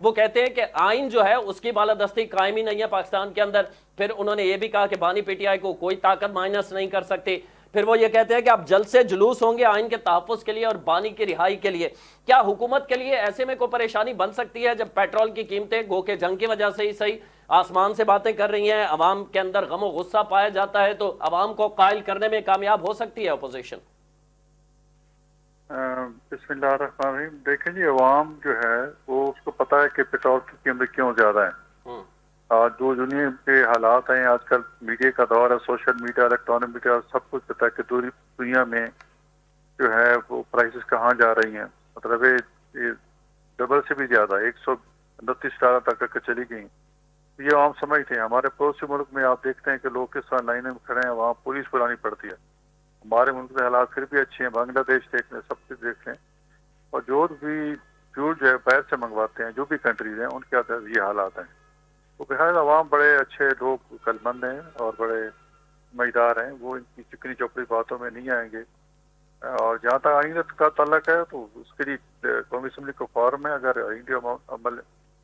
وہ کہتے ہیں کہ آئین جو ہے اس کی بالادستی قائم ہی نہیں ہے پاکستان کے اندر. پھر انہوں نے یہ بھی کہا کہ بانی پی ٹی آئی کو کوئی طاقت مائنس نہیں کر سکتی. پھر وہ یہ کہتے ہیں کہ اب جلد سے جلوس ہوں گے آئین کے تحفظ کے لیے اور بانی کی رہائی کے لیے. کیا حکومت کے لیے ایسے میں کوئی پریشانی بن سکتی ہے جب پیٹرول کی قیمتیں گو کہ جنگ کی وجہ سے ہی صحیح آسمان سے باتیں کر رہی ہیں, عوام کے اندر غم و غصہ پایا جاتا ہے, تو عوام کو قائل کرنے میں کامیاب ہو سکتی ہے اپوزیشن؟ بسم اللہ الرحمن الرحیم. دیکھیں جی, عوام جو ہے وہ اس کو پتا ہے کہ پیٹرول کی قیمتیں کیوں زیادہ ہیں. آج جو دنیا کے حالات ہیں, آج کل میڈیا کا دور ہے, سوشل میڈیا, الیکٹرانک میڈیا, سب کچھ پتا ہے کہ دنیا میں جو ہے وہ پرائسز کہاں جا رہی ہیں. مطلب یہ ڈبل سے بھی زیادہ 129 تک کر چلی گئی. یہ عوام سمجھتے ہیں. ہمارے پڑوسی ملک میں آپ دیکھتے ہیں کہ لوگ کس طرح لائنیں میں کھڑے ہیں, وہاں پولیس بلانی پڑتی ہے. ہمارے ملک کے حالات پھر بھی اچھے ہیں, بنگلہ دیش دیکھ لیں, سب کچھ دیکھ لیں. اور جو بھی فیول جو ہے باہر سے منگواتے ہیں, جو بھی کنٹریز ہیں, ان کے یہ حالات ہیں. تو بہرحال عوام بڑے اچھے لوگ کل مند ہیں اور بڑے سمجھدار ہیں, وہ ان کی چکنی چوپڑی باتوں میں نہیں آئیں گے. اور جہاں تک آئین کا تعلق ہے تو اس کے لیے قومی اسمبلی کو فارم ہے. اگر آئین عمل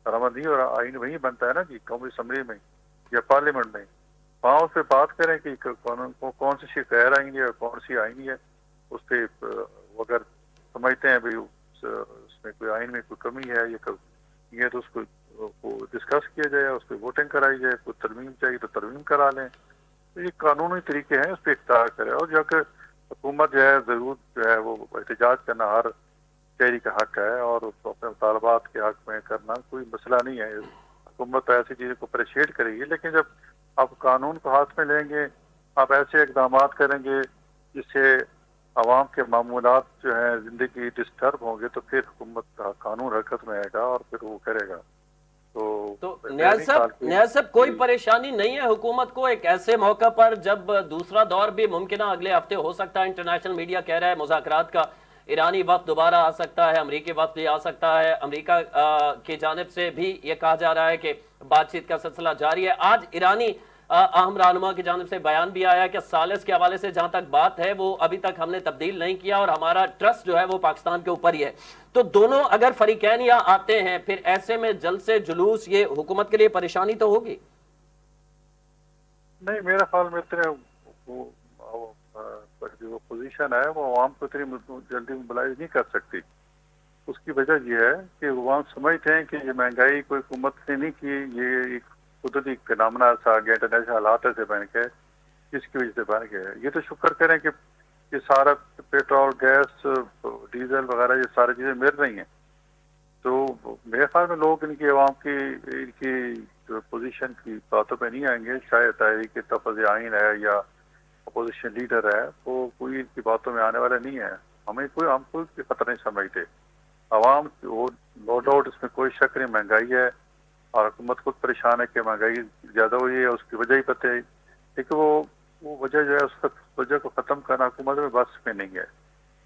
درآمد نہیں ہو رہا, آئین وہیں بنتا ہے نا جی, قومی اسمبلی میں یا پارلیمنٹ میں. وہاں اس پہ بات کریں کہ کون سی شیء غیر آئینی ہے اور کون سی آئینی ہے. اس پہ اگر سمجھتے ہیں بھائی اس میں کوئی آئین میں کوئی کمی ہے یہ تو اس کو ڈسکس کیا جائے, اس پہ ووٹنگ کرائی جائے. کوئی ترمیم چاہیے تو ترمیم کرا لیں. تو یہ قانونی طریقے ہیں, اس پہ اختیار کرے. اور جو کہ حکومت جو ہے ضرور جو ہے وہ احتجاج کرنا ہر شہری کا حق ہے, اور اس کو اپنے مطالبات کے حق میں کرنا کوئی مسئلہ نہیں ہے. حکومت ایسی چیزوں کو اپریشیٹ کرے گی, لیکن جب آپ قانون کو ہاتھ میں لیں گے, آپ ایسے اقدامات کریں گے جس سے عوام کے معمولات جو ہیں زندگی ڈسٹرب ہوں گے, تو پھر حکومت کا قانون حرکت میں آئے گا اور پھر وہ کرے گا. تو نیاز صاحب کوئی پریشانی نہیں ہے حکومت کو ایک ایسے موقع پر جب دوسرا دور بھی ممکنہ اگلے ہفتے ہو سکتا ہے؟ انٹرنیشنل میڈیا کہہ رہا ہے مذاکرات کا, ایرانی وفد دوبارہ آ سکتا ہے, امریکی وفد بھی آ سکتا ہے. امریکہ کی جانب سے بھی یہ کہا جا رہا ہے کہ بات چیت کا سلسلہ جاری ہے. آج ایرانی اہم رہنما کی جانب سے بیان بھی آیا کہ سالس کے حوالے سے جہاں تک بات ہے وہ ابھی تک ہم نے تبدیل نہیں کیا اور ہمارا ٹرسٹ جو ہے وہ پاکستان کے اوپر ہی ہے. تو دونوں اگر فریقین یہاں آتے ہیں, پھر ایسے میں جلد سے جلوس یہ حکومت کے لیے پریشانی تو ہوگی نہیں. میرا خیال میں اتنے جو پوزیشن ہے وہ عوام کو اتنی جلدی موبلائز نہیں کر سکتی. اس کی وجہ یہ ہے کہ عوام سمجھتے ہیں کہ یہ مہنگائی کوئی حکومت نے نہیں کی, یہ ایک قدرتی فنامنا ایسا آ گیا, انٹرنیشنل حالات ایسے بن گئے جس کی وجہ سے بن گئے. یہ تو شکر کریں کہ یہ سارا پیٹرول, گیس, ڈیزل وغیرہ یہ ساری چیزیں مل رہی ہیں. تو میرے خیال میں لوگ ان کی عوام کی ان کی جو پوزیشن کی باتوں پہ نہیں آئیں گے. شاید تحریک تفظ عین ہے یا اپوزیشن لیڈر ہے, وہ کوئی ان کی باتوں میں آنے والا نہیں ہے. ہم کوئی خطرہ نہیں سمجھتے. عوام نو ڈاؤٹ اس میں کوئی شک نہیں, مہنگائی ہے اور حکومت خود پریشان ہے کہ مہنگائی زیادہ ہوئی ہے, اس کی وجہ ہی پتہ ہے. لیکن وہ وجہ جو ہے اس وجہ کو ختم کرنا حکومت میں بس میں نہیں ہے.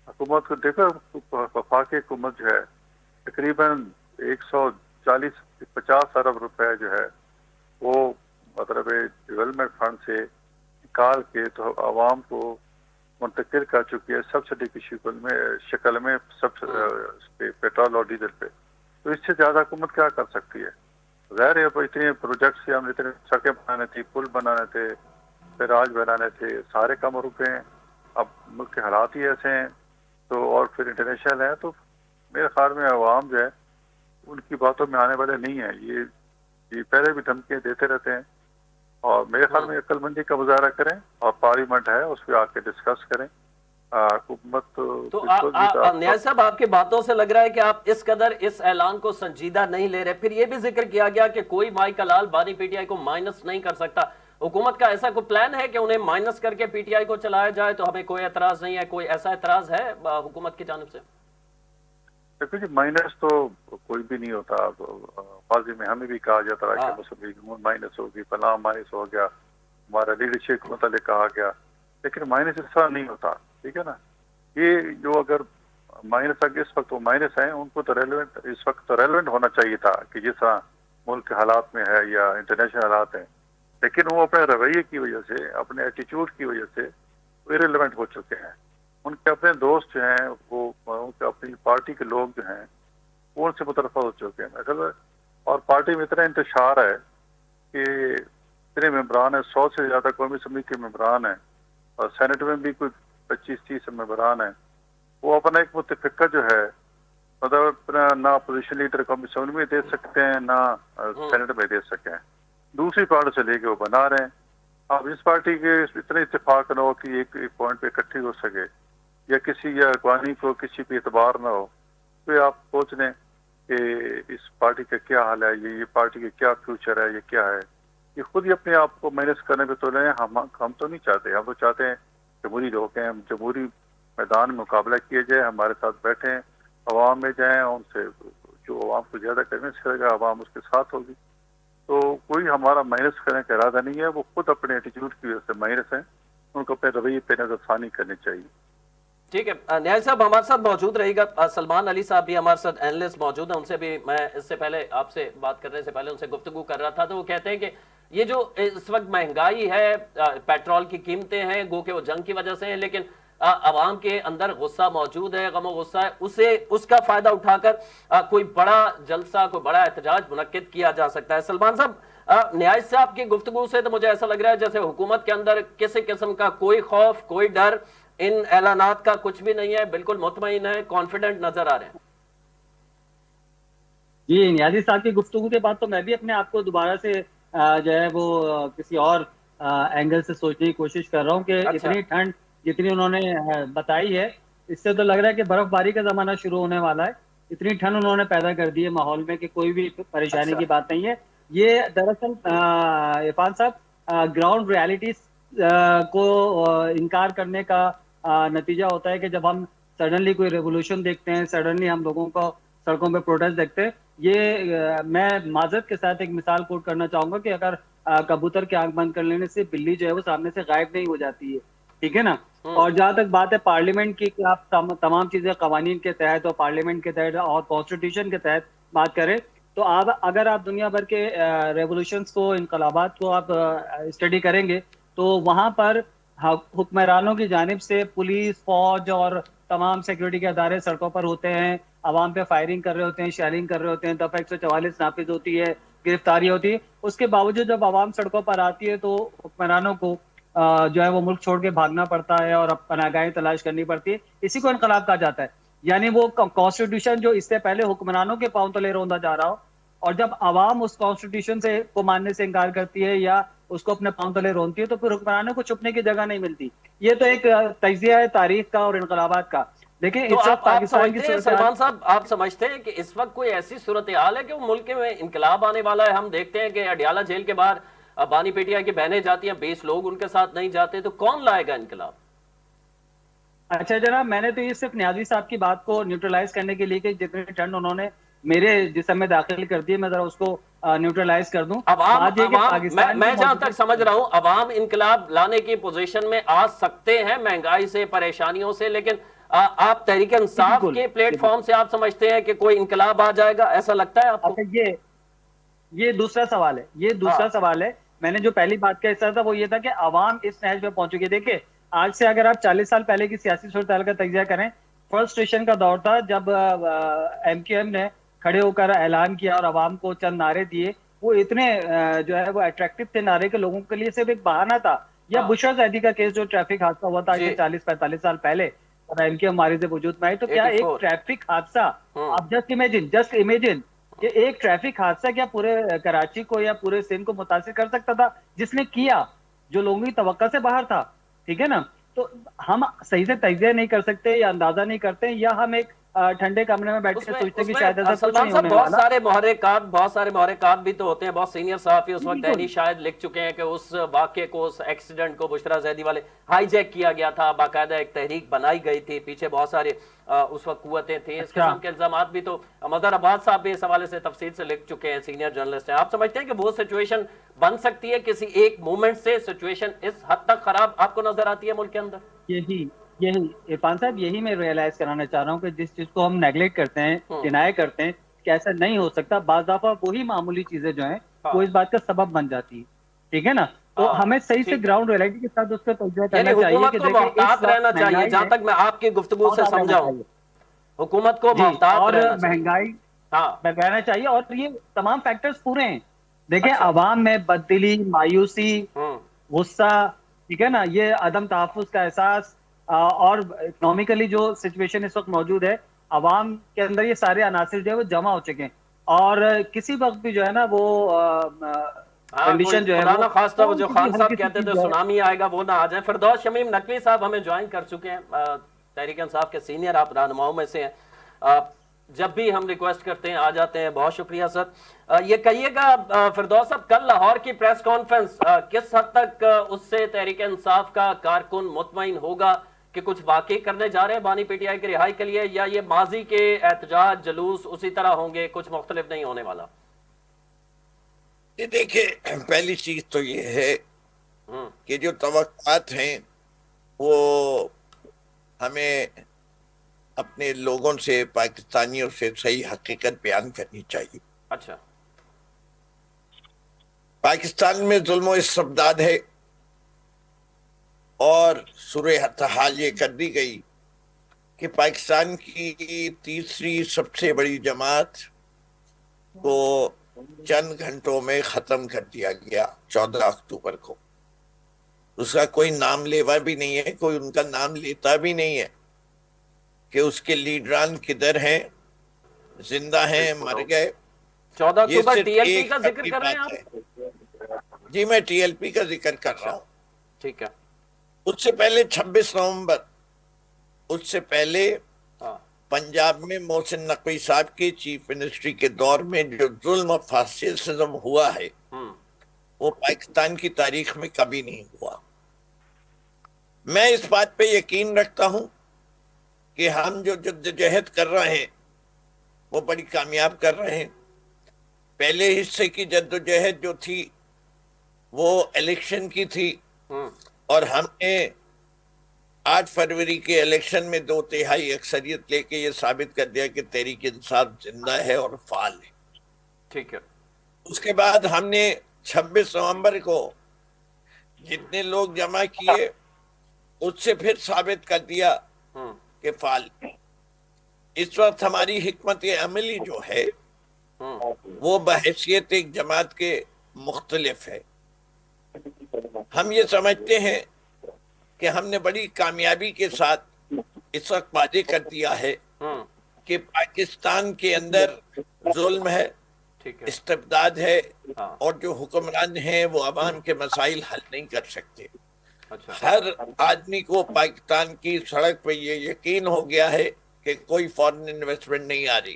حکومت کو دیکھو, وفاقی حکومت جو ہے تقریباً 140-50 ارب روپے جو ہے وہ مطلب ڈیولپمنٹ فنڈ سے نکال کے تو عوام کو منتقل کر چکی ہے سبسڈی کی شکل میں پیٹرول اور ڈیزل پہ. تو اس سے زیادہ حکومت کیا کر سکتی ہے؟ ظاہر ہے اتنے پروجیکٹس ہم اتنے سڑکیں بنانے تھیں, پل بنانے تھے, راج بنانے تھے, سارے کام رکے ہیں. اب ملک کے حالات ہی ایسے ہیں تو, اور پھر انٹرنیشنل ہے. تو میرے خیال میں عوام جو ہے ان کی باتوں میں آنے والے نہیں ہیں. یہ پہلے بھی دھمکیاں دیتے رہتے ہیں, اور میرے خیال میں عقل مندی کا مظاہرہ کریں اور پارلیمنٹ ہے اس پہ آ کے ڈسکس کریں. حکومت تو نیاز صاحب آپ کی باتوں سے لگ رہا ہے کہ آپ اس قدر اس اعلان کو سنجیدہ نہیں لے رہے. پھر یہ بھی ذکر کیا گیا کہ کوئی مائی کا لال بانی پی ٹی آئی کو مائنس نہیں کر سکتا. حکومت کا ایسا کوئی پلان ہے کہ انہیں مائنس کر کے پی ٹی آئی کو چلایا جائے تو ہمیں کوئی اعتراض نہیں ہے؟ کوئی ایسا اعتراض ہے حکومت کی جانب سے؟ دیکھو جی, مائنس تو کوئی بھی نہیں ہوتا. ماضی میں ہمیں بھی کہا جاتا ہے کہ مسلم لیگ مائنس ہوگی, فلاں مائنس ہو گیا, ہمارا لیڈرشپ کے متعلق کہا گیا. لیکن مائنس اس طرح نہیں ہوتا, ٹھیک ہے نا. یہ جو اگر مائنس اس وقت وہ مائنس ہیں, ان کو تو ریلیونٹ اس وقت تو ریلیونٹ ہونا چاہیے تھا کہ جس طرح ملک کے حالات میں ہے یا انٹرنیشنل حالات ہیں. لیکن وہ اپنے رویے کی وجہ سے, اپنے ایٹیچیوڈ کی وجہ سے ریلیونٹ ہو چکے ہیں. ان کے اپنے دوست جو ہیں وہ ان کے اپنی پارٹی کے لوگ جو ہیں وہ ان سے مترفع ہو چکے ہیں. اگر اور پارٹی میں اتنا انتشار ہے کہ اتنے ممبران ہیں، 100 سے زیادہ قومی اسمبلی کے ممبران ہیں اور سینٹ میں بھی کوئی 25-30 ممبران ہیں. وہ اپنا ایک متفقہ جو ہے مطلب اپنا نہ اپوزیشن لیڈر قومی اسمبلی میں دے سکتے ہیں نہ سینٹ میں دے سکتے ہیں. دوسری پارٹی سے لے کے وہ بنا رہے ہیں. اب اس پارٹی کے اتنے اتفاق نہ ہو کہ ایک پوائنٹ پہ اکٹھی ہو سکے یا کسی یا اقوانی کو کسی پہ اعتبار نہ ہو، تو آپ سوچ لیں کہ اس پارٹی کا کیا حال ہے، یہ پارٹی کا کیا فیوچر ہے، یہ کیا ہے. یہ خود ہی اپنے آپ کو مینج کرنے پہ تو لیں. ہم تو نہیں چاہتے. ہم تو چاہتے ہیں جمہوری لوگ ہیں، ہم جمہوری میدان میں مقابلہ کیے جائے، ہمارے ساتھ بیٹھیں، عوام میں جائیں، ان سے جو عوام کو زیادہ کنوینس کرے گا عوام اس کے ساتھ ہوگی. تو کوئی ہمارا مائنس کرنے کا ارادہ نہیں ہے. وہ خود اپنے ایٹیٹیوڈ کی وجہ سے مائنس ہیں، ان کو اپنے رویے پہ نظر ثانی کرنی چاہیے. ٹھیک ہے، نیاز صاحب ہمارے ساتھ موجود رہے گا. سلمان علی صاحب بھی ہمارے ساتھ اینالسٹ موجود ہیں، ان سے بھی میں اس سے پہلے آپ سے بات کرنے سے پہلے ان سے گفتگو کر رہا تھا، تو وہ کہتے ہیں کہ یہ جو اس وقت مہنگائی ہے، پیٹرول کی قیمتیں ہیں، گو کہ وہ جنگ کی وجہ سے ہیں، لیکن عوام کے اندر غصہ موجود ہے، غم و غصہ ہے، اس کا فائدہ اٹھا کر کوئی بڑا جلسہ، کوئی بڑا احتجاج منعقد کیا جا سکتا ہے. سلمان صاحب، نیاز صاحب کی گفتگو سے تو مجھے ایسا لگ رہا ہے جیسے حکومت کے اندر کسی قسم کا کوئی خوف، کوئی ڈر ان اعلانات کا کچھ بھی نہیں ہے، بالکل مطمئن ہے، کانفیڈنٹ نظر آ رہے ہیں. جی، نیازی صاحب کی گفتگو کے بعد تو میں بھی اپنے آپ کو دوبارہ سے جو ہے وہ کسی اور اینگل سے سوچنے کی کوشش کر رہا ہوں کہ اچھا، اتنی ٹھنڈ جتنی انہوں نے بتائی ہے، اس سے تو لگ رہا ہے کہ برف باری کا زمانہ شروع ہونے والا ہے. اتنی ٹھنڈ انہوں نے پیدا کر دی ہے ماحول میں کہ کوئی بھی پریشانی اچھا، کی بات نہیں ہے. یہ دراصل عرفان صاحب گراؤنڈ ریالٹیز کو انکار کرنے کا نتیجہ ہوتا ہے کہ جب ہم سڈنلی کوئی ریولوشن دیکھتے ہیں، سڈنلی ہم لوگوں کو سڑکوں پہ پروٹیسٹ دیکھتے ہیں. یہ میں معذرت کے ساتھ ایک مثال کوٹ کرنا چاہوں گا کہ اگر کبوتر کی آنکھ بند کر لینے سے بلی جو ہے وہ سامنے سے غائب نہیں ہو جاتی ہے، ٹھیک ہے نا. اور جہاں تک بات ہے پارلیمنٹ کی کہ آپ تمام چیزیں قوانین کے تحت اور پارلیمنٹ کے تحت اور کانسٹیٹیوشن کے تحت بات کریں، تو آپ اگر آپ دنیا بھر کے ریولوشنز کو، انقلابات کو آپ اسٹڈی کریں گے تو وہاں پر حکمرانوں کی جانب سے پولیس، فوج اور تمام سیکیورٹی کے ادارے سڑکوں پر ہوتے ہیں، عوام پہ فائرنگ کر رہے ہوتے ہیں، شیلنگ کر رہے ہوتے ہیں، دفعہ 144 نافذ ہوتی ہے، گرفتاری ہوتی ہے. اس کے باوجود جب عوام سڑکوں پر آتی ہے تو حکمرانوں کو جو ہے وہ ملک چھوڑ کے بھاگنا پڑتا ہے اور پناہ گاہیں تلاش کرنی پڑتی ہے. اسی کو انقلاب کہا جاتا ہے. یعنی وہ کانسٹیٹیوشن جو اس سے پہلے حکمرانوں کے پاؤں تلے روندا جا رہا ہو، اور جب عوام اس کانسٹیٹیوشن سے کو ماننے سے انکار کرتی ہے یا اس کو اپنے پاؤں تلے رونتی ہے تو پھر حکمرانوں کو چھپنے کی جگہ نہیں ملتی. یہ تو ایک تجزیہ ہے تاریخ کا اور انقلابات کا. لیکن تو اس وقت آپ پاکستان کی سمجھتے ہیں صورتحال، سلمان صاحب، آپ سمجھتے ہیں کہ اس وقت کوئی ایسی صورتحال ہے کہ وہ ملک میں انقلاب آنے والا ہے؟ ہم دیکھتے ہیں کہ اڈیالہ جیل کے باہر بانی پیٹیا کی بہنیں جاتی ہیں، 20 لوگ ان کے ساتھ نہیں جاتے، تو کون لائے گا انقلاب؟ اچھا جناب، میں نے تو یہ صرف نیازی صاحب کی بات کو نیوٹرلائز کرنے کے لیے کہ جتنی ٹھنڈ انہوں نے میرے جسم میں داخل کر دی ہے، میں ذرا اس کو نیوٹرلائز کر دوں. بات یہ کہ پاکستان کی میں جہاں تک سمجھ رہا ہوں عوام انقلاب لانے کی پوزیشن میں آ سکتے ہیں، مہنگائی سے، پریشانیوں سے، لیکن آپ تحریک انصاف کے پلیٹ فارم سے آپ سمجھتے ہیں کہ کوئی انقلاب آ جائے گا، ایسا لگتا ہے آپ کو؟ اچھا، یہ دوسرا سوال ہے. یہ دوسرا سوال ہے. میں نے جو پہلی بات کا حصہ تھا وہ یہ تھا کہ عوام اس نہج پہ پہنچ چکی ہے. دیکھیں، آج سے اگر آپ 40 سال پہلے کی سیاسی صورتحال کا تجزیہ کریں، فرسٹریشن کا دور تھا جب ایم کیو ایم نے کھڑے ہو کر اعلان کیا اور عوام کو چند نعرے دیے. وہ اتنے جو ہے وہ اٹریکٹیو تھے نعرے کے لوگوں کے لیے، صرف ایک بہانہ تھا. یا بشرا زیدی کا کیس جو ٹریفک حادثہ ہوا تھا آج سے 40-45 سال پہلے، اور ایم کیو ایم ہماری سے وجود میں آئی، تو کیا ایک ٹریفک حادثہ، آپ جسٹ امیجن کہ ایک ٹریفک حادثہ کیا پورے کراچی کو یا پورے سندھ کو متاثر کر سکتا تھا؟ جس نے کیا، جو لوگوں کی توقع سے باہر تھا، ٹھیک ہے نا. تو ہم صحیح سے تجزیہ نہیں کر سکتے یا اندازہ نہیں کرتے، یا ہم ایک ٹھنڈے کمرے میں بیٹھ کے سوچتے کہ شاید ایسا کچھ نہیں ہونے والا. بہت سارے محرکات بھی تو ہوتے ہیں. بہت سینئر صحافی اس وقت دہلی شاید لکھ چکے ہیں کہ اس واقعے کو، اس ایکسیڈنٹ کو بشرا زیدی والے ہائی جیک کیا گیا تھا، باقاعدہ ایک تحریک بنائی گئی تھی، پیچھے بہت سارے اس وقت قوتیں تھیں. اس قسم کے الزامات بھی تو مظہر عباس صاحب بھی اس حوالے سے تفصیل سے لکھ چکے ہیں، سینئر جرنلسٹ ہیں. آپ سمجھتے ہیں کہ وہ سچویشن بن سکتی ہے کسی ایک مومنٹ سے؟ سچویشن اس حد تک خراب آپ کو نظر آتی ہے ملک کے اندر؟ یہی عرفان صاحب، یہی میں ریئلائز کرانا چاہ رہا ہوں کہ جس چیز کو ہم نیگلیکٹ کرتے ہیں، ڈینائی کرتے ہیں کہ ایسا نہیں ہو سکتا، بعض دفعہ وہی معمولی چیزیں جو ہیں وہ اس بات کا سبب بن جاتی ہے، ٹھیک ہے نا. تو ہمیں صحیح سے گراؤنڈ ریئلٹی کے ساتھ اس کا تجزیہ یعنی کرنا چاہیے حکومت کہ کو دیکھیں اس محتاط رہنا وقت چاہیے، مہنگائی جہاں ہے، تک میں آپ کی گفتگو سے محتاط رہنا سمجھا ہوں، چاہیے حکومت کو جی. محتاط اور رہنا چاہیے. میں کہنا چاہیے, اور یہ تمام فیکٹرز پورے ہیں. دیکھیں اچھا. عوام میں بددلی, مایوسی, غصہ, ٹھیک ہے نا, یہ عدم تحفظ کا احساس, اور اکنامیکلی جو سچویشن اس وقت موجود ہے, عوام کے اندر یہ سارے عناصر جو ہے وہ جمع ہو چکے ہیں, اور کسی وقت بھی جو ہے نا وہ کوئی کنڈیشن جو ہے خدا وہ نہ خواستہ وہ جو سی خان صاحب ہلکی سی کہتے چیز تھے جو ہے. سونامی آئے گا وہ نہ آ جائے. فردوس شمیم نقوی صاحب ہمیں جوائن کر چکے ہیں, تحریک انصاف کے سینئر آپ رہنماؤں میں سے ہیں. جب بھی ہم ریکویسٹ کرتے ہیں آ جاتے ہیں, بہت شکریہ سر. یہ کہیے گا فردوس صاحب, کل لاہور کی پریس کانفرنس کس حد تک اس سے تحریک انصاف کا کارکن مطمئن ہوگا کہ کچھ واقعی کرنے جا رہے ہیں بانی پی ٹی آئی کی رہائی کے لیے, یا یہ ماضی کے احتجاج جلوس اسی طرح ہوں گے, کچھ مختلف نہیں ہونے والا؟ دیکھیں پہلی چیز تو یہ ہے کہ جو توقعات ہیں وہ ہمیں اپنے لوگوں سے, پاکستانیوں سے صحیح حقیقت بیان کرنی چاہیے. اچھا. پاکستان میں ظلم و استبداد ہے, اور صورتحال یہ کر دی گئی کہ پاکستان کی تیسری سب سے بڑی جماعت کو چند گھنٹوں میں ختم کر دیا گیا 14 اکتوبر کو. اس کا کوئی نام لیوا بھی نہیں ہے, کوئی ان کا نام لیتا بھی نہیں ہے کہ اس کے لیڈران کدھر ہیں, زندہ ہیں, مر گئے. 14 یہ اکتوبر صرف ٹی ایل پی ایک کا ذکر خبری کر رہے ہیں بات آپ؟ ہے. جی میں ٹی ایل پی کا ذکر کر رہا ہوں. ٹھیک ہے. اس سے پہلے 26 نومبر, اس سے پہلے پنجاب میں محسن نقوی صاحب کے چیف منسٹری کے دور میں جو ظلم و فاسسزم ہوا ہے وہ پاکستان کی تاریخ میں کبھی نہیں ہوا. میں اس بات پہ یقین رکھتا ہوں کہ ہم جو جدوجہد کر رہے ہیں وہ بڑی کامیاب کر رہے ہیں. پہلے حصے کی جدوجہد جو تھی وہ الیکشن کی تھی, اور ہم نے 8 فروری کے الیکشن میں 2/3 اکثریت لے کے یہ ثابت کر دیا کہ تحریک انصاف زندہ ہے اور فعال ہے. ٹھیک ہے. اس کے بعد ہم نے 26 نومبر کو جتنے لوگ جمع کیے اس سے پھر ثابت کر دیا کہ فعال. اس وقت ہماری حکمت عملی جو ہے وہ بحیثیت ایک جماعت کے مختلف ہے. ہم یہ سمجھتے ہیں کہ ہم نے بڑی کامیابی کے ساتھ اس وقت واضح کر دیا ہے کہ پاکستان کے اندر ظلم ہے, استبداد ہے, اور جو حکمران ہیں وہ عوام کے مسائل حل نہیں کر سکتے. ہر آدمی کو پاکستان کی سڑک پہ یہ یقین ہو گیا ہے کہ کوئی فارن انویسٹمنٹ نہیں آ رہی.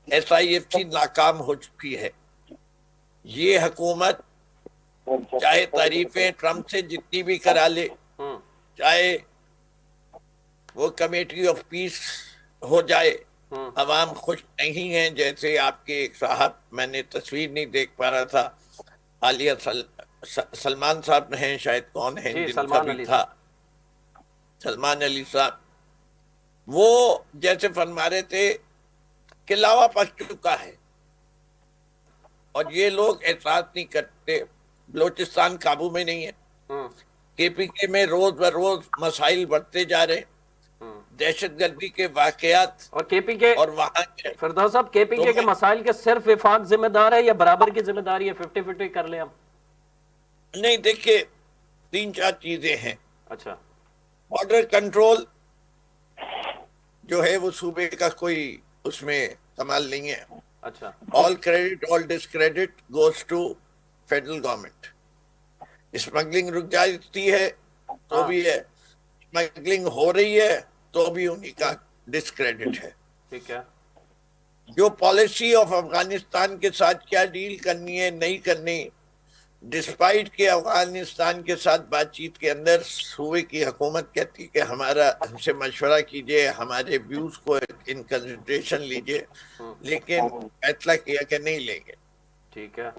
SIFC ناکام ہو چکی ہے. یہ حکومت چاہے تعریفیں ٹرمپ سے جتنی بھی کرا لے, چاہے وہ کمیٹی آف پیس ہو جائے, عوام خوش نہیں ہیں. جیسے آپ کے ایک صاحب, میں نے تصویر نہیں دیکھ پا رہا تھا, عالیہ سلمان صاحب ہیں شاید, کون ہیں جن کا بھی تھا, سلمان علی صاحب, وہ جیسے فرما رہے تھے کہ لاوا پک چکا ہے, اور یہ لوگ احساس نہیں کرتے. بلوچستان قابو میں نہیں ہے. KPK میں روز بروز مسائل بڑھتے جا رہے, دہشت گردی کے واقعات, اور KPK اور وہاں کے فردوس صاحب KPK کے مسائل کے صرف وفاق ذمہ دار ہے یا برابر کی ذمہ داری ہے؟ 50-50 کر لیں ہم. نہیں, دیکھیے 3-4 چیزیں ہیں. اچھا. بارڈر کنٹرول جو ہے وہ صوبے کا کوئی اس میں کمال نہیں ہے. اچھا. All credit all discredit goes to federal government. Smuggling رک جاتی ہے تو بھی ہے, اسمگلنگ ہو رہی ہے تو بھی انہی کا ڈسکریڈٹ ہے. ٹھیک ہے. جو پالیسی آف افغانستان کے ساتھ کیا ڈیل کرنی ہے نہیں کرنی, ڈسپائٹ کہ افغانستان کے ساتھ بات چیت کے اندر صوبے کی حکومت کہتی کہ ہم سے مشورہ کیجئے, ہمارے ویوز کو ان کنسیڈریشن لیجئے, لیکن فیصلہ کیا کہ نہیں لیں گے. ٹھیک ہے.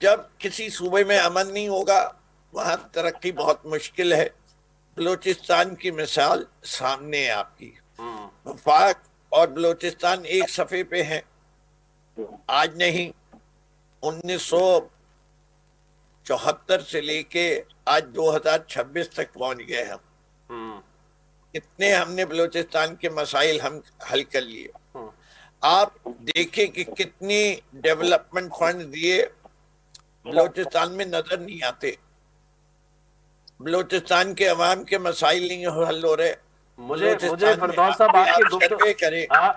جب کسی صوبے میں امن نہیں ہوگا وہاں ترقی بہت مشکل ہے. بلوچستان کی مثال سامنے ہے آپ کی. وفاق اور بلوچستان ایک صفحے پہ ہیں, آج نہیں, 1974 سے لے کے آج 2026 تک پہنچ گئے ہم. کتنے ہم نے بلوچستان کے مسائل ہم حل کر لیے. آپ دیکھیں کہ کتنی ڈیولپمنٹ فنڈ دیے بلوچستان میں نظر نہیں آتے. بلوچستان کے عوام کے مسائل نہیں حل ہو رہے. مجھے فردوس صاحب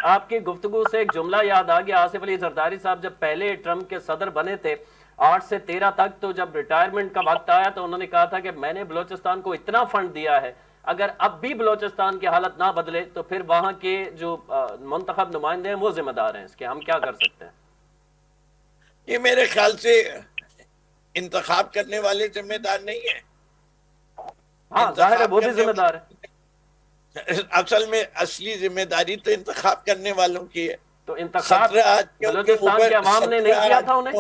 آپ کی گفتگو سے ایک جملہ یاد آ گیا. آصف علی زرداری صاحب جب پہلے ٹرمپ کے صدر بنے تھے 8 سے 13 تک، تو جب ریٹائرمنٹ کا وقت آیا تو انہوں نے کہا تھا کہ میں نے بلوچستان کو اتنا فنڈ دیا ہے، اگر اب بھی بلوچستان کی حالت نہ بدلے تو پھر وہاں کے جو منتخب نمائندے ہیں وہ ذمہ دار ہیں اس کے، ہم کیا کر سکتے ہیں؟ یہ میرے خیال سے انتخاب کرنے والے ذمہ دار نہیں ہیں. ہاں ظاہر ہے وہ بھی ذمہ دار ہے. اصل میں اصلی ذمہ داری تو انتخاب کرنے والوں کی ہے. تو انتخاب بلوچستان کے عوام نے نہیں کیا تھا انہیں؟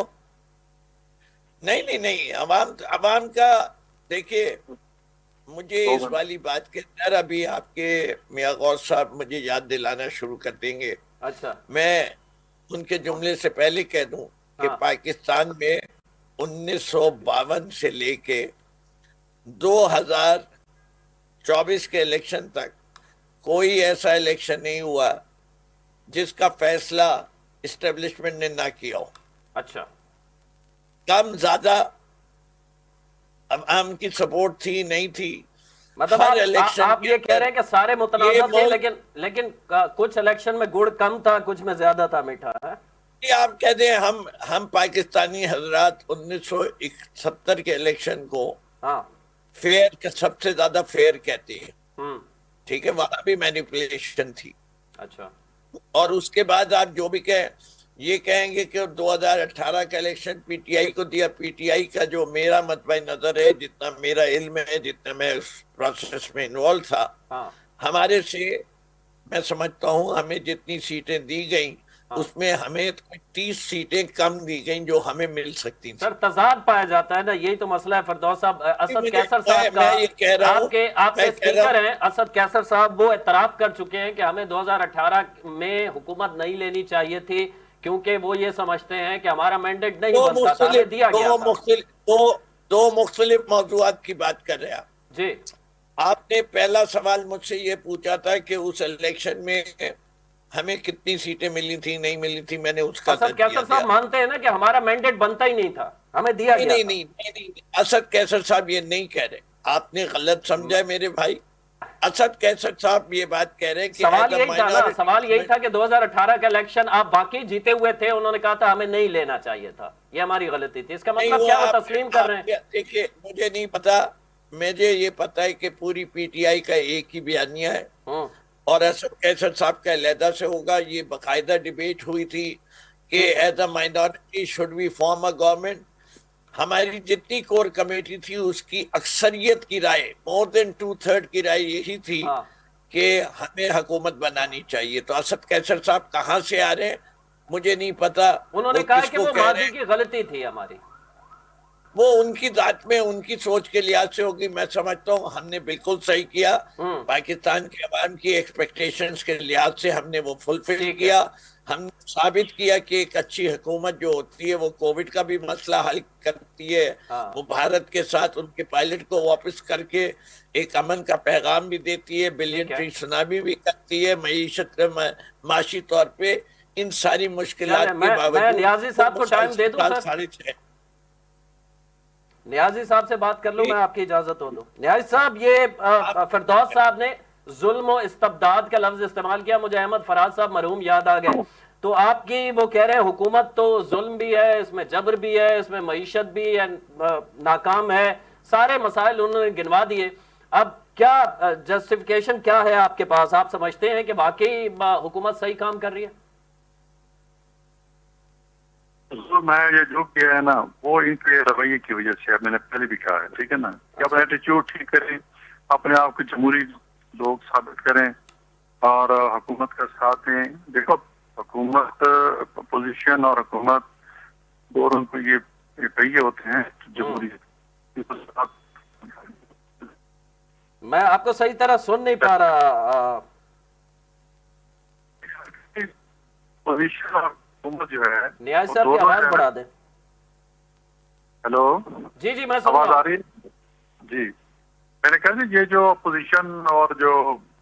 نہیں عوام کا دیکھیے، مجھے اس والی بات کے اندر ابھی آپ کے میاں غوث صاحب مجھے یاد دلانا شروع کر دیں گے. اچھا، میں ان کے جملے سے پہلے کہہ دوں کہ پاکستان میں 1952 سے لے کے 2024 کے الیکشن تک کوئی ایسا الیکشن نہیں ہوا جس کا فیصلہ اسٹیبلشمنٹ نے نہ کیا ہو. اچھا، کم زیادہ عوام کی سپورٹ تھی نہیں تھی. مطلب آپ یہ کہہ رہے ہیں کہ سارے متنازع تھے، لیکن کچھ الیکشن میں گڑ کم تھا، کچھ میں زیادہ تھا میٹھا ہے. یہ آپ کہہ دیں ہم پاکستانی حضرات 1971 کے الیکشن کو فیئر کا سب سے زیادہ فیئر کہتے ہیں. ٹھیک ہے، وہاں بھی مینیپولیشن تھی. اچھا، اور اس کے بعد آپ جو بھی یہ کہیں گے کہ 2018 کا الیکشن پی ٹی آئی کو دیا. پی ٹی آئی کا جو میرا مطبع نظر ہے، جتنا میرا علم ہے، جتنا میں اس پروسیس میں انوالو تھا، ہمارے سے میں سمجھتا ہوں ہمیں جتنی سیٹیں دی گئیں اس میں ہمیں 30 سیٹیں کم دی گئیں جو ہمیں مل سکتی تھیں. سر تضاد پایا جاتا ہے نا، یہی تو مسئلہ ہے فردوس صاحب. اسد کیسر صاحب کا آپ کے اسپیکر ہیں اسد کیسر صاحب، وہ اعتراف کر چکے ہیں کہ ہمیں 2018 میں حکومت نہیں لینی چاہیے تھی کیونکہ وہ یہ سمجھتے ہیں کہ ہمارا مینڈیٹ نہیں بنتا تھا، ہمیں دیا گیا تھا. دو مختلف موضوعات کی بات کر رہے ہیں جی. آپ نے پہلا سوال مجھ سے یہ پوچھا تھا کہ اس الیکشن میں ہمیں کتنی سیٹیں ملی تھی نہیں ملی تھی. میں نے اس کا اسد کیسر صاحب مانتے ہیں نا کہ ہمارا مینڈیٹ بنتا ہی نہیں تھا، ہمیں دیا گیا تھا. نہیں، اسد کیسر صاحب یہ نہیں کہہ رہے، آپ نے غلط سمجھا میرے بھائی. اسد کیسر صاحب یہ بات کہہ رہے کہ سوال یہی تھا کہ 2018 کا الیکشن آپ باقی جیتے ہوئے تھے، انہوں نے کہا تھا ہمیں نہیں لینا چاہیے تھا، یہ ہماری غلطی تھی. اس کا مطلب کیا وہ تسلیم کر رہے ہیں؟ دیکھیے مجھے نہیں پتا، مجھے یہ پتا ہے کہ پوری پی ٹی آئی کا ایک ہی بیانیہ ہے اور اسد کیسر صاحب کا علیحدہ سے ہوگا. یہ باقاعدہ ڈیبیٹ ہوئی تھی کہ as a minority should we form a government. ہماری جتنی کور کمیٹی تھی اس کی اکثریت کی رائے، مور دین 2/3 کی رائے یہی تھی کہ ہمیں حکومت بنانی چاہیے. تو اسد کیسر صاحب کہاں سے آ رہے ہیں مجھے نہیں پتا. انہوں نے کہا کہ وہ ماضی کی غلطی تھی ہماری. وہ ان کی ذات میں ان کی سوچ کے لحاظ سے ہوگی. میں سمجھتا ہوں ہم نے بالکل صحیح کیا. پاکستان کے عوام کی ایکسپیکٹیشنز کے لحاظ سے ہم نے وہ فلفل کیا. ہم نے ثابت کیا کہ ایک اچھی حکومت جو ہوتی ہے وہ کووڈ کا بھی مسئلہ حل کرتی ہے، وہ بھارت کے ساتھ ان کے پائلٹ کو واپس کر کے ایک امن کا پیغام بھی دیتی ہے، بلین ٹری سونامی بھی کرتی ہے، معیشت معاشی طور پہ ان ساری مشکلات کے باوجود. میں نیازی صاحب کو ٹائم دے دوں سر، نیازی صاحب سے بات کر لوں، میں آپ کی اجازت ہو دوں. نیازی صاحب، یہ فردوس صاحب نے ظلم و استبداد کا لفظ استعمال کیا، مجھے احمد فراز صاحب مرحوم یاد آ گئے. تو آپ کی وہ کہہ رہے ہیں حکومت تو ظلم بھی ہے، اس میں جبر بھی ہے، اس میں معیشت بھی ناکام ہے، سارے مسائل انہوں نے گنوا دیے. اب کیا جسٹیفیکیشن کیا ہے آپ کے پاس؟ آپ سمجھتے ہیں کہ واقعی حکومت صحیح کام کر رہی ہے؟ میں یہ جو کیا ہے نا وہ ان کے رویے کی وجہ سے، میں نے پہلے بھی کہا ہے، ٹھیک ہے نا، کہ اپنا ایٹیچیوڈ ٹھیک کریں، اپنے آپ کو جمہوری لوگ ثابت کریں اور حکومت کا ساتھ دیں. دیکھو حکومت اپوزیشن اور حکومت دونوں کو یہ پہیے ہوتے ہیں جمہوری. میں آپ کو صحیح طرح سن نہیں پا رہا. اپوزیشن اور حکومت جو ہے، نیاز صاحب کی آواز بڑھا دیں. ہیلو، جی میں سن رہا ہوں. آواز آ رہی ہے؟ جی، میں نے کہا یہ جو اپوزیشن اور جو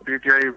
PTI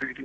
PTI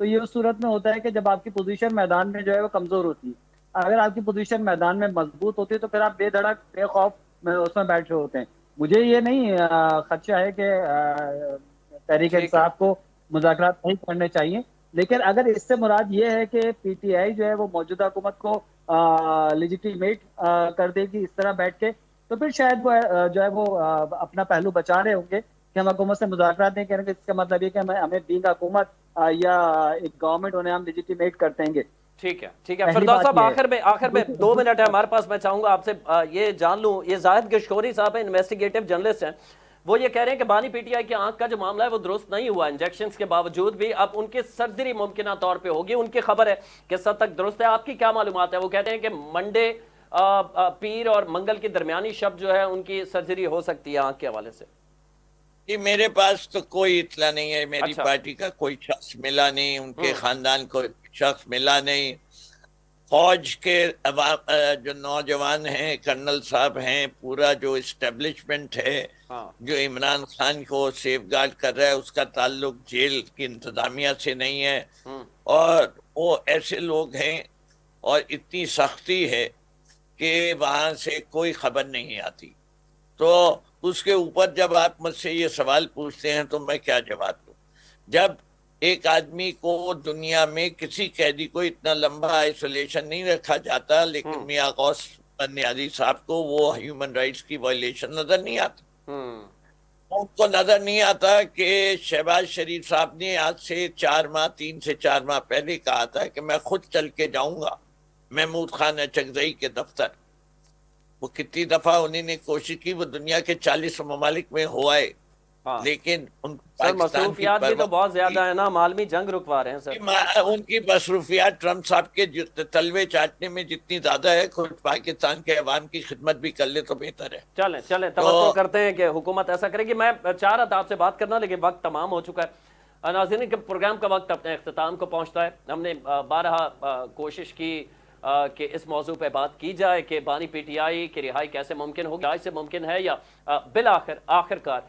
تو یہ اس صورت میں ہوتا ہے کہ جب آپ کی پوزیشن میدان میں جو ہے وہ کمزور ہوتی ہے. اگر آپ کی پوزیشن میدان میں مضبوط ہوتی ہے تو پھر آپ بے دھڑک بے خوف اس میں بیٹھ رہے ہوتے ہیں. مجھے یہ نہیں خدشہ ہے کہ تحریک انصاف کو مذاکرات نہیں کرنے چاہیے، لیکن اگر اس سے مراد یہ ہے کہ پی ٹی آئی جو ہے وہ موجودہ حکومت کو لیجیٹیمیٹ کر دے گی اس طرح بیٹھ کے، تو پھر شاید وہ جو ہے وہ اپنا پہلو بچا رہے ہوں گے کہ ہم حکومت سے مذاکرات نہیں کریں گے. اس کا مطلب یہ کہ ہمیں بینگ حکومت یا ایک گورنمنٹ انہیں ہم لیجیٹیمیٹ کر دیں گے. ٹھیک ہے فردوس صاحب، آخر میں 2 منٹ ہے ہمارے پاس. میں چاہوں گا آپ سے یہ جان لوں، یہ زاہد گشکوری صاحب ہیں، انویسٹیگیٹو جرنلسٹ ہیں، وہ یہ کہہ رہے ہیں کہ بانی پی ٹی آئی کی آنکھ کا جو معاملہ ہے وہ درست نہیں ہوا انجیکشنز کے باوجود بھی. اب ان کی سرجری ممکنہ طور پہ ہوگی، ان کی خبر ہے کس حد تک درست ہے. آپ کی کیا معلومات ہے؟ وہ کہتے ہیں کہ منڈے پیر اور منگل کی درمیانی شب جو ہے ان کی سرجری ہو سکتی ہے آنکھ کے حوالے سے. جی میرے پاس تو کوئی اطلاع نہیں ہے، میری پارٹی کا کوئی شخص ملا نہیں، ان کے خاندان کو شخص ملا نہیں. فوج کے جو نوجوان ہیں، کرنل صاحب ہیں، پورا جو اسٹیبلشمنٹ ہے جو عمران خان کو سیف گارڈ کر رہا ہے، اس کا تعلق جیل کی انتظامیہ سے نہیں ہے. اور وہ ایسے لوگ ہیں اور اتنی سختی ہے کہ وہاں سے کوئی خبر نہیں آتی. تو اس کے اوپر جب آپ مجھ سے یہ سوال پوچھتے ہیں تو میں کیا جواب دوں؟ جب ایک آدمی کو دنیا میں کسی قیدی کو اتنا لمبا آئسولیشن نہیں رکھا جاتا، لیکن میاں غوث بنیادی صاحب کو وہ ہیومن رائٹس کی وائلیشن نظر نہیں آتا. ان کو نظر نہیں آتا کہ شہباز شریف صاحب نے آج سے 3 سے 4 ماہ پہلے کہا تھا کہ میں خود چل کے جاؤں گا محمود خان اچکزئی کے دفتر. وہ کتنی دفعہ انہیں نے کوشش کی، وہ دنیا کے 40 ممالک میں ہو آئے، لیکن سر مصروفیات بھی تو بہت زیادہ ہے نا، عالمی جنگ رکوا رہے ہیں سر. ان کی مصروفیات ٹرمپ صاحب کے تلوے چاٹنے میں جتنی زیادہ ہے، خود پاکستان کے عوام کی خدمت بھی کر لے تو بہتر ہے. چلیں توقع کرتے ہیں کہ حکومت ایسا کرے گی. میں چاہ رہا تھا آپ سے بات کرنا، لیکن وقت تمام ہو چکا ہے. ناظرین کے پروگرام کا وقت اپنے اختتام کو پہنچتا ہے. ہم نے بارہا کوشش کی کہ اس موضوع پہ بات کی جائے کہ بانی پی ٹی آئی کی رہائی کیسے ممکن ہوگی، آج سے ممکن ہے یا آخر کار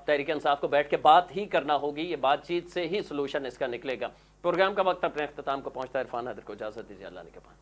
تحریک انصاف کو بیٹھ کے بات ہی کرنا ہوگی. یہ بات چیت سے ہی سلوشن اس کا نکلے گا. پروگرام کا وقت اپنے اختتام کو پہنچتا ہے. عرفان حیدر کو اجازت دیجیے. اللہ نے کے پاس.